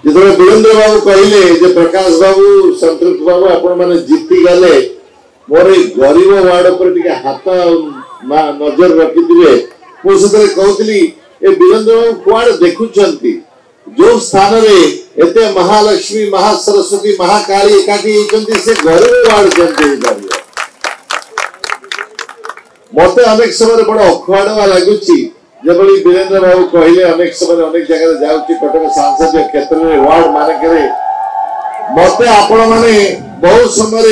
जो वीरेंद्र बाबू कहले प्रकाश बाबू संतृप्त बाबू आपण मैंने जीती गले मोर गरीब वार्ड पर हाथ नजर रखिथे मुझे कहती वीरेंद्र बाबू कुआड़े देखुंट जो स्थान एत महालक्ष्मी महासरस्वती महाकाली एकाठी से गरीब वार्ड केमती मत अनेक समय बड़ अखुआड़ा लगुच जबली वीरेंद्र बाबू कहले अनेक समय अनेक जगह जाऊँगी कटक सांसदीय क्षेत्र में वार्ड मानक मत आपण मैंने बहुत समय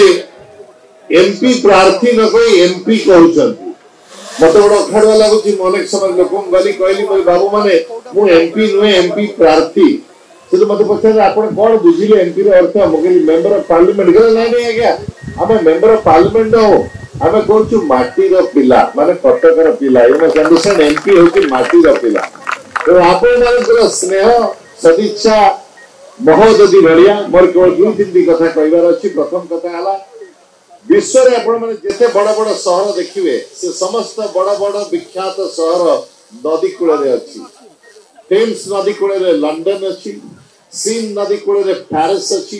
एमपी प्रार्थी न कही एमपी कहते मत बड़ा अखाड़ुआ लगुच अनेक समय लोक गली कहली बाबू मैंने मु एमपी नुहे एमपी प्रार्थी से मत पचारे आप कौन बुझिले एमपी अर्थ मुझे मेंबर ऑफ पार्लियामेंट नहीं आज्ञा आम मेंबर ऑफ पार्लियामेंट हो आम कहूँ माटीर पिला माने कटकर पिला एमपी हूँ माटीर पिला तो आपण स्नेह सदिच्छा महोदधि भाया मोर केवल दुई तीन कथा कहबार अच्छी प्रथम कथा है विश्व में आपण मैंने जिते बड़ बड़ सहर देखिए से समस्त बड़ बड़ विख्यात सहर नदी कूल अच्छी टेम्स नदी कूल लंडन अच्छी सीन नदी कूल पेरिस अच्छी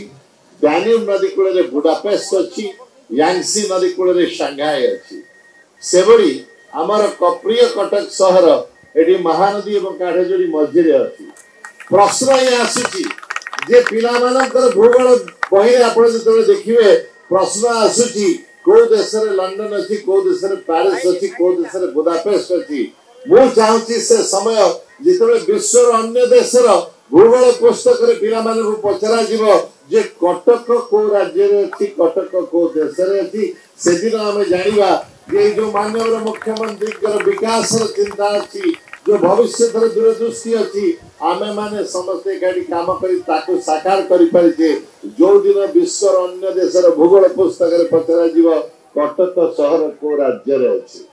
डैन्यूब नदी कूल बुडापेस्ट अच्छी यांगसी नदी कूल शांघाई अच्छी से आमर प्रिय कटक सहर ये महानदी और काठजोड़ी मझे अच्छी प्रश्न ये आसूची जे पिला भूगोल बही आप जो देखिए प्रश्न आसूची कौ देश लंडन अच्छी कौ देश पेरिस अच्छी कौ देश बुडापेस्ट अच्छी मु चाहूँगी से समय जिते विश्वर अन्य देशर भूगोल पुस्तक पे पचरा जे कटक को राज्य अच्छी कटक को देश अच्छी से दिन आम जाना ये जो माननीय मुख्यमंत्री विकास चिंता अच्छी जो भविष्य दूरदृष्टि अच्छी आमे माने समस्ते काम कर साकार कर जो दिन विश्व अन्य देशर भूगोल पुस्तक पचरा कटक सहर को राज्य अच्छी।